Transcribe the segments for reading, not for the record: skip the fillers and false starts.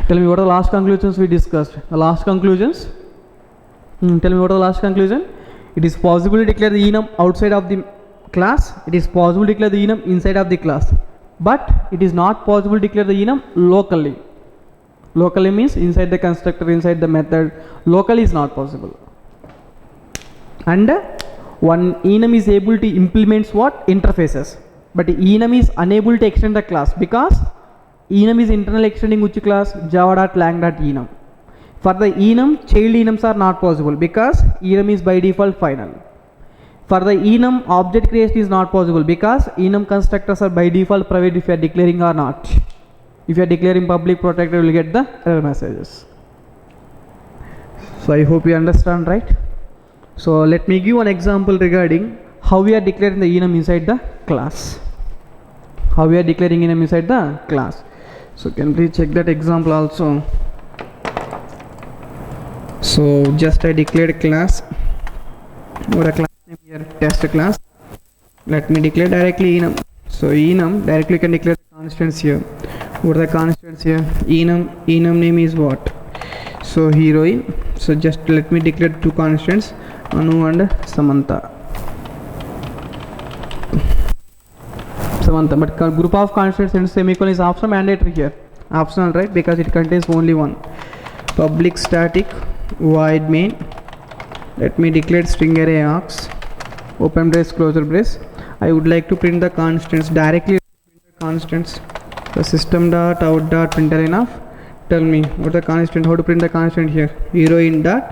Tell me what are the last conclusions we discussed. The last conclusions. Tell me what are the last conclusion. It is possible to declare the enum outside of the class. It is possible to declare the enum inside of the class. But it is not possible to declare the enum locally. Locally means inside the constructor, inside the method. Locally is not possible. And one enum is able to implement what? Interfaces. But enum is unable to extend the class because enum is internal extending which class? java.lang.enum. For the enum, child enums are not possible because enum is by default final. For the enum, object creation is not possible because enum constructors are by default private if you are declaring or not. If you are declaring public protected, you will get the error messages. So I hope you understand, right? So let me give one example regarding how we are declaring the enum inside the class. How we are declaring enum inside the class. So can please check that example also. So just I declared class. What a class name here? Test class. Let me declare directly enum. So enum directly you can declare the constants here. What are the constants here? Enum name is what? So heroine. So just let me declare two constants, Anu and Samantha. But group of constants and semicolon is optional, mandatory here. Optional, right? Because it contains only one. Public static void main. Let me declare string array args. Open brace, closure brace. I would like to print the constants directly. Constants. The system dot out dot println of. Tell me what the constant. How to print the constant here? Heroine dot.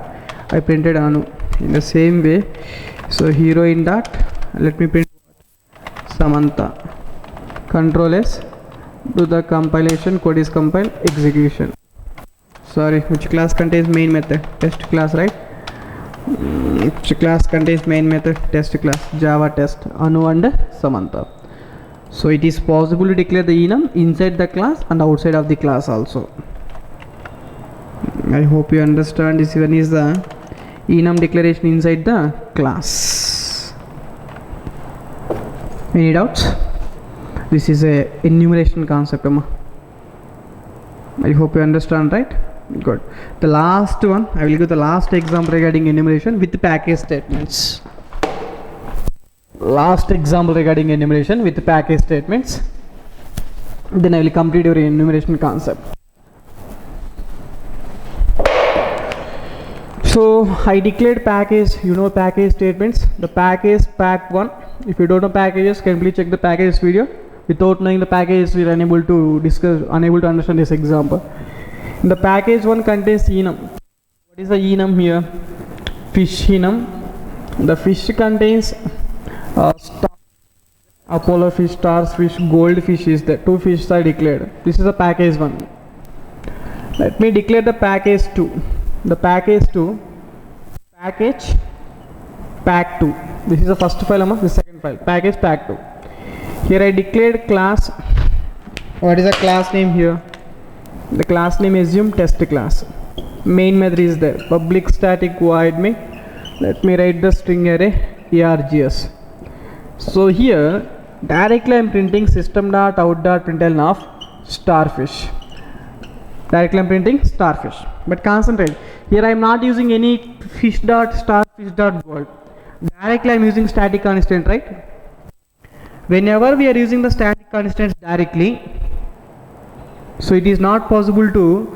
I printed Anu. In the same way. So heroine dot. Let me print Samantha. Control S. Do the compilation. Code is compiled. Execution. Sorry, which class contains main method? Test class, right? Which class contains main method? Test class. Java test. Anu and Samantha. So it is possible to declare the enum inside the class and outside of the class also. I hope you understand. This one is the enum declaration inside the class. Any doubts? This is a enumeration concept. I hope you understand, right? Good. The last one, I will give the last example regarding enumeration with package statements. Last example regarding enumeration with package statements. Then I will complete your enumeration concept. So I declared package, package statements. The package pack1. If you don't know packages, can please check the packages video. Without knowing the packages, we are unable to understand this example. The package 1 contains enum. What is the enum here? Fish enum. The fish contains star, Apollo fish, stars fish, goldfish is there. 2 fishes are declared. This is the package 1. Let me declare the package 2. The package 2, package pack 2. This is the first file, the second file, package pack 2. Here I declared class. What is the class name here? The class name assume test class. Main method is there. Public static void main. Let me write the string array args. So here directly I am printing system.out.println of starfish. Directly I am printing starfish. But concentrate. Here I am not using any fish.starfish.gold. Directly I am using static constant, right? Whenever we are using the static constants directly, so it is not possible to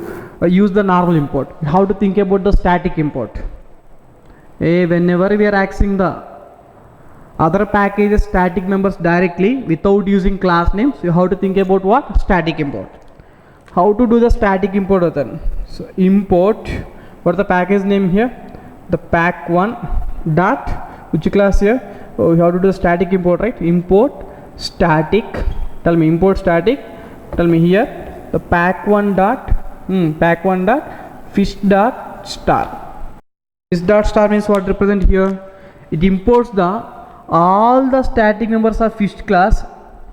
use the normal import. How to think about the static import? Whenever we are accessing the other packages static members directly without using class names, you have to think about what? Static import. How to do the static import then? So import, what is the package name here? The pack1 dot, which class here? Oh, you have to do the static import, right? Import static. Tell me import static. Tell me here the pack1 dot fish dot star. Fish dot star means what represent here? It imports the all the static members of fish class.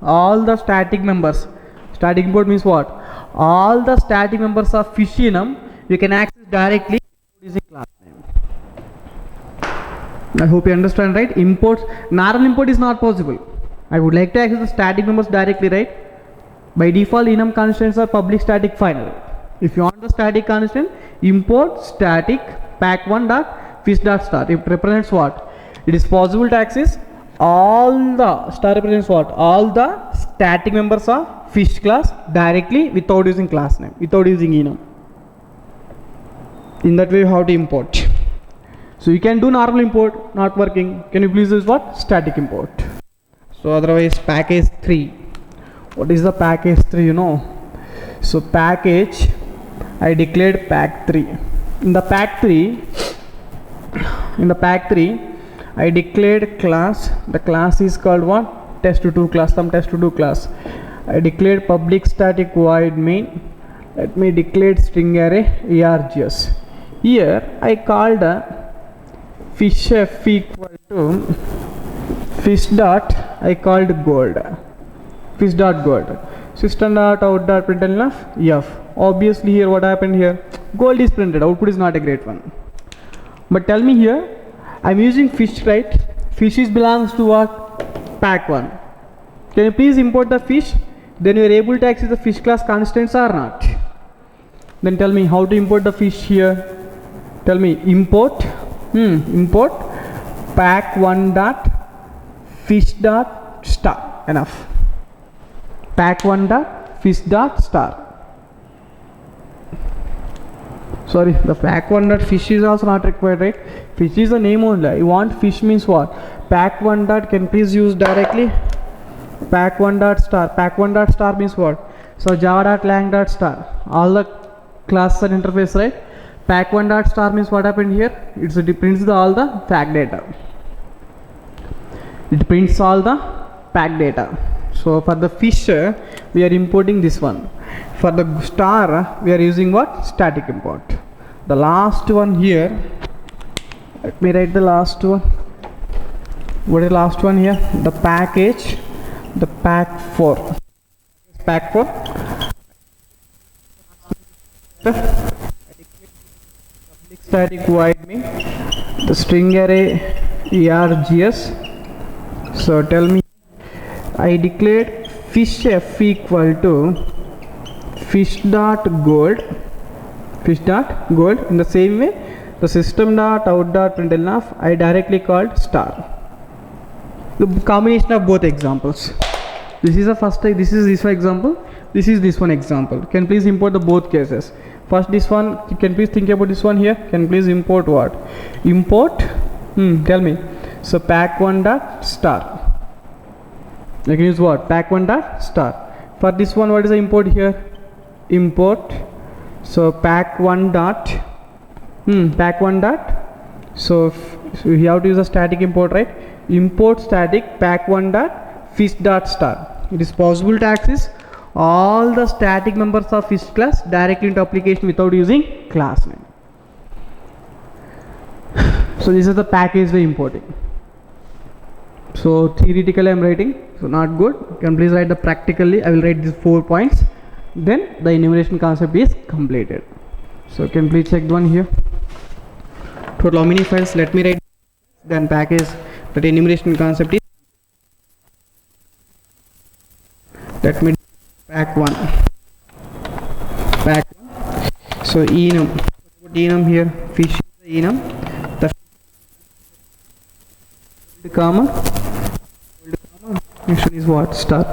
All the static members. Static import means what? All the static members of fish enum you can access directly using class name. I hope you understand, right? Imports, normal import is not possible. I would like to access the static members directly, right? By default enum constants are public static final. If you want the static constant, import static pack1 dot fish dot start. It represents what? It is possible to access all the star represents what? All the static members of fish class directly without using class name, without using enum. In that way, how to import? So you can do normal import, not working. Can you please use what? Static import. So otherwise, package 3. What is the package 3? You know. So package, I declared pack 3. In the pack 3, I declared class. The class is called what? Test2 class. Some test2 class. I declared public static void main. Let me declare string array args. Here I called fish f equal to fish dot. I called gold. Fish dot gold. System dot out dot println of f. Obviously here what happened here? Gold is printed. Output is not a great one. But tell me here, I'm using fish, right? Fish belongs to what? Pack 1. Can you please import the fish? Then you are able to access the fish class constants or not? Then tell me how to import the fish here. Tell me import import pack1 dot fish dot star. Enough. Pack1 dot fish dot star. Sorry, the pack1 dot fish is also not required, right? Fish is the name only. I want fish means what? Pack1 dot can please use directly. Pack1 dot star. Pack1 dot star means what? So java dot lang dot star. All the classes and interface, right? Pack1 dot star means what happened here? It prints all the pack data. It prints all the pack data. So for the fish, we are importing this one. For the star, we are using what? Static import. The last one here, let me write the last one. What is the last one here? The package, the pack 4. Pack 4. Public static void main. The string array args. So tell me, I declared fish f equal to fish dot gold. Fish dot gold. In the same way, the system dot out dot println of I directly called star. The combination of both examples. This is the first. This is this one example. This is this one example. Can please import the both cases. First this one. Can please think about this one here. Can please import what? Import. Tell me. So pack1 dot star. I can use what? Pack1 dot star. For this one, what is the import here? Import. So pack1 dot. Pack1 dot. So we have to use a static import, right? Import static pack1 dot fish dot star. It is possible to access all the static members of fish class directly into application without using class name. So this is the package we are importing. So theoretically I am writing, so not good. You can please write the practically. I will write these 4 points. Then the enumeration concept is completed. So can please check one here. Total how many files? Let me write. Then package that enumeration concept is. Let me pack 1. Pack 1. So enum. What enum here? Fish is the enum. The comma. Next one is what? Star.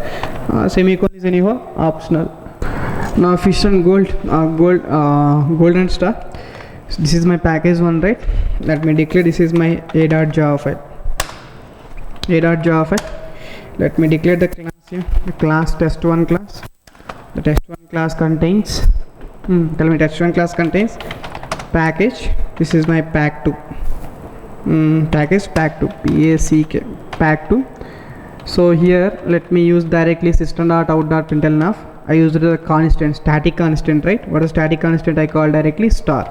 Semicolon is anyhow optional. Now fish and gold, gold and star. So this is my package 1, right? Let me declare this is my a.java file. A.java file. Let me declare the class here. The class test1 class. The test1 class contains. Tell me test1 class contains package. This is my pack 2. Package pack 2. P-A-C-K. Pack 2. So here let me use directly system.out.println of. I used the constant, static constant, right? What is static constant? I call directly star.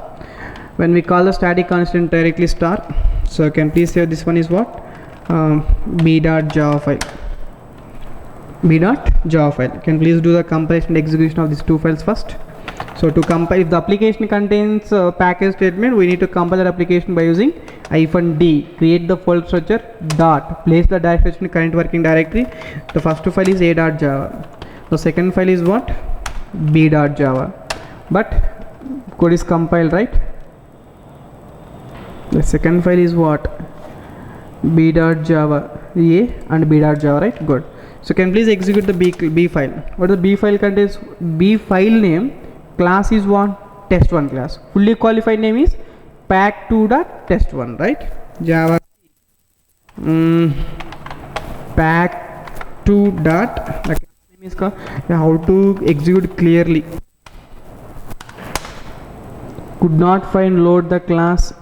When we call the static constant directly star, so can please say this one is what? B.java file. B.java file. Can please do the compilation and execution of these 2 files first. So to compile, if the application contains package statement, we need to compile that application by using -d. Create the folder structure dot. Place the directory in current working directory. The first file is a.java. The second file is what? B.java. but code is compiled, right? The second file is what? b.java, a and b.java, right? Good. So can please execute the b file. What the b file contains? B file name, class is what? Test1 class. Fully qualified name is pack2.test1, right? Java pack2 dot, the class name is called, how to execute clearly. Could not find load the class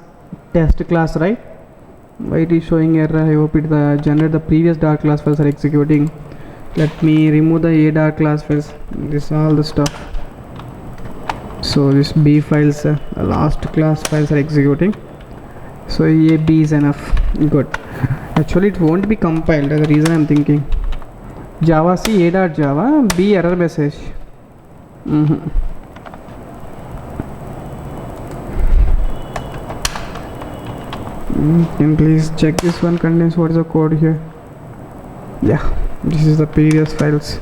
test class, right? Why it is showing error? I hope it generate the previous dart class files are executing. Let me remove the a dart class files. This all the stuff. So this b files, last class files are executing. So a b is enough. Good. Actually it won't be compiled. That's the reason I'm thinking. Java c a dot java b error message. Can please check this one contains what is the code here. Yeah, this is the previous files.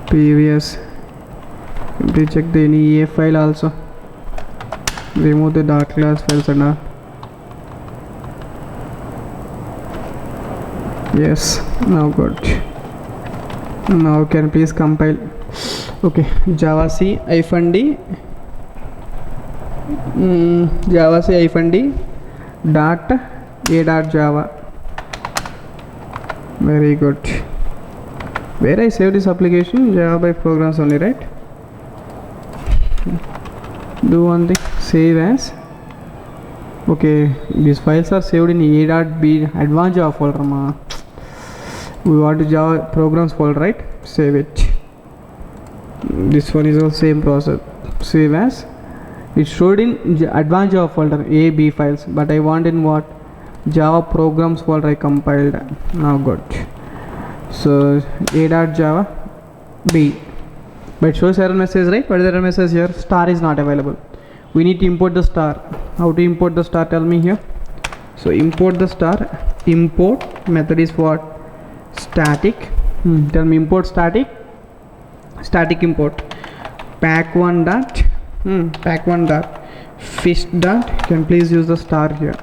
Please check the any a file also. Remove the dark class files and all. Yes, now good. Now can please compile. Okay, java c -d java c -d dot a dot java. Very good. Where I save this application? Java by programs only, right? Do one thing, save as. Okay, these files are saved in a.b advanced Java folder. We want to Java programs folder, right? Save it. This one is the same process. Save as. It's showed in advanced Java folder a b files, but I want in what? Java programs folder I compiled. Now good. So a.java b, but it shows error message, right? What is the error message here? Star is not available. We need to import the star. How to import the star? Tell me here. So import the star. Import method is what? Static. Tell me import static. Static import. Pack1 dot. Pack1 dot fish dot. Can please use the star here.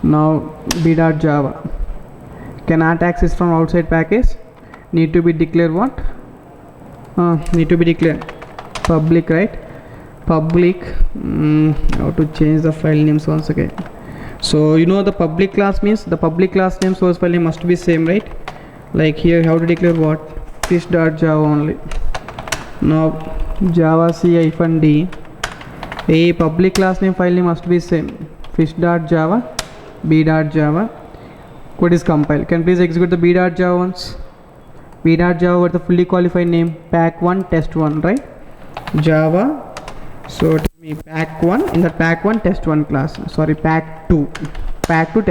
Now b.java cannot access from outside package. Need to be declared what? Need to be declared public, right? Public. How to change the file names once again. So you know the public class means the public class name source file name must be same, right? Like here, how to declare what? Fish.java only. Now java c -d a public class name file name must be same. Fish.java b.java. Code is compiled. Can please execute the b.java once. b.java with the fully qualified name pack1 test1, right? Java. So tell me pack1, in the pack1 test1 class. Sorry, pack2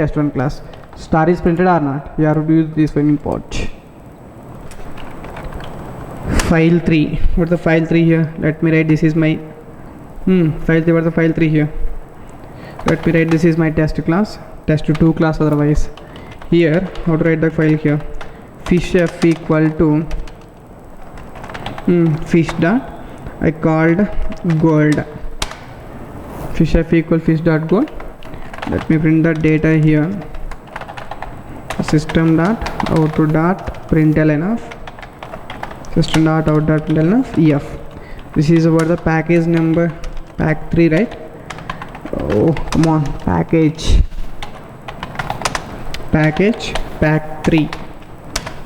test1 class. Star is printed or not? We have to use this one import. File 3. What's the file 3 here? Let me write. This is my file 3. What's the file 3 here? Let me write. This is my test class. Test2 class otherwise. Here, how to write the file here? Fish f equal to fish dot. I called gold. Fish f equal fish dot gold. Let me print the data here. System dot out dot println of system dot out dot println of ef. This is about the package number pack 3, right? Oh, come on, package pack 3.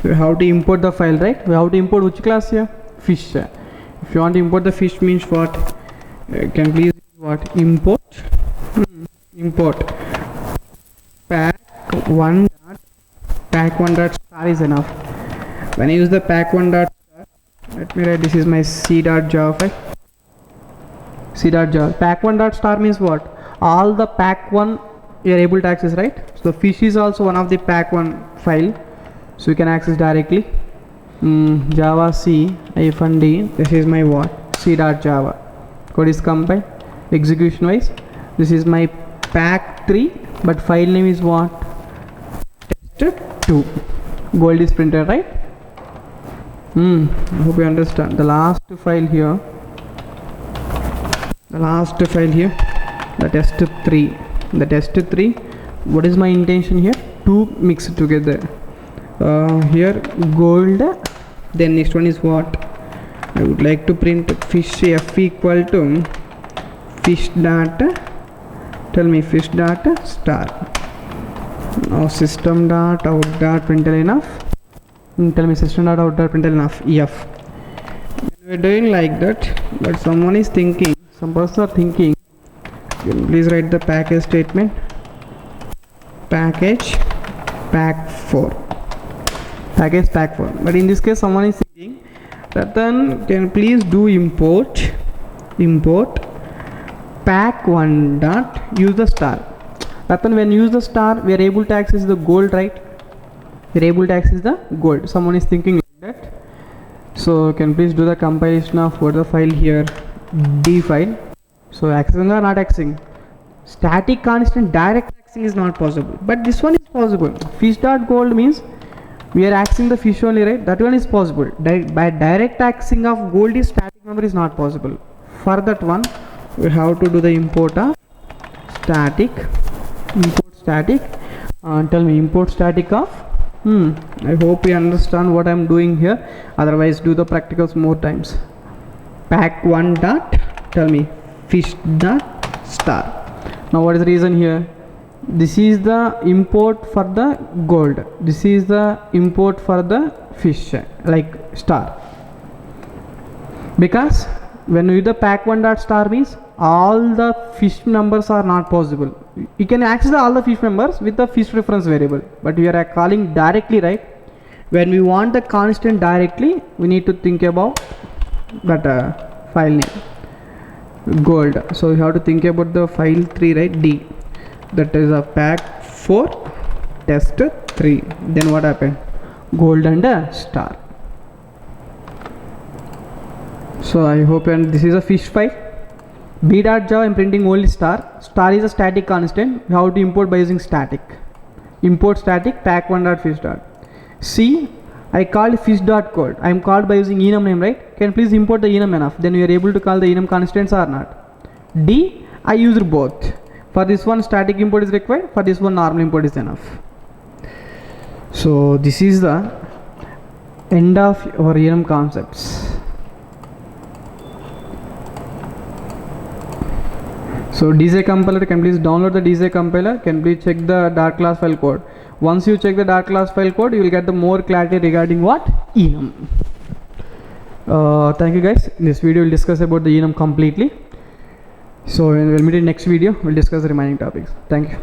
So how to import the file, right? We have to import which class here? Fish. If you want to import the fish means what? Can please what? Import import pack1 dot star is enough. When I use the pack1 dot star, let me write. This is my c.java file. c.java pack1 dot star means what? All the pack1 you are able to access, right? So the fish is also one of the pack1 file, so you can access directly. Java c -d. This is my what? c.java. Code is compiled. Execution wise, this is my pack3, but file name is what? Test2. Gold is printed, right? I hope you understand. The last file here, last file here, the test3. What is my intention here? To mix it together. Here gold, then next one is what I would like to print. Fish f equal to fish data, tell me fish data star. Now system dot out dot println enough, tell me system dot out dot println enough f. We're doing like that, but some person are thinking, please write the package statement, package pack 4, but in this case someone is thinking that then can please do import pack 1 dot use the star. That then when use the star we are able to access the gold, right? We are able to access the gold. Someone is thinking like that. So can please do the compilation of what the file here, D file. So accessing or not accessing, static constant direct accessing is not possible, but this one is possible. Fish dot gold means we are accessing the fish only, right? That one is possible. By direct accessing of gold is static member is not possible. For that one we have to do the import of static, tell me import static of I hope you understand what I'm doing here, otherwise do the practicals more times. Pack 1 dot, tell me fish dot star. Now what is the reason here? This is the import for the gold, this is the import for the fish, like star, because when you do the pack 1 dot star means all the fish numbers are not possible. You can access all the fish numbers with the fish reference variable, but we are calling directly, right? When we want the constant directly, we need to think about that file name gold. So you have to think about the file 3, right? D, that is a pack 4 test 3. Then what happened? Gold and a star. So I hope, and this is a fish file. B.java I'm printing only star. Star is a static constant. You have to import by using static. Import static pack 1 dot fish dot. C, I called fish dot code. I am called by using enum name, right? Can please import the enum enough. Then we are able to call the enum constants or not. D, I used both. For this one static import is required. For this one normal import is enough. So this is the end of our enum concepts. So DJ compiler, can please download the DJ compiler, can please check the dart class file code. Once you check the dart class file code, you will get the more clarity regarding what? Enum. Thank you guys. In this video we'll discuss about the enum completely. So we'll meet in next video, we'll discuss the remaining topics. Thank you.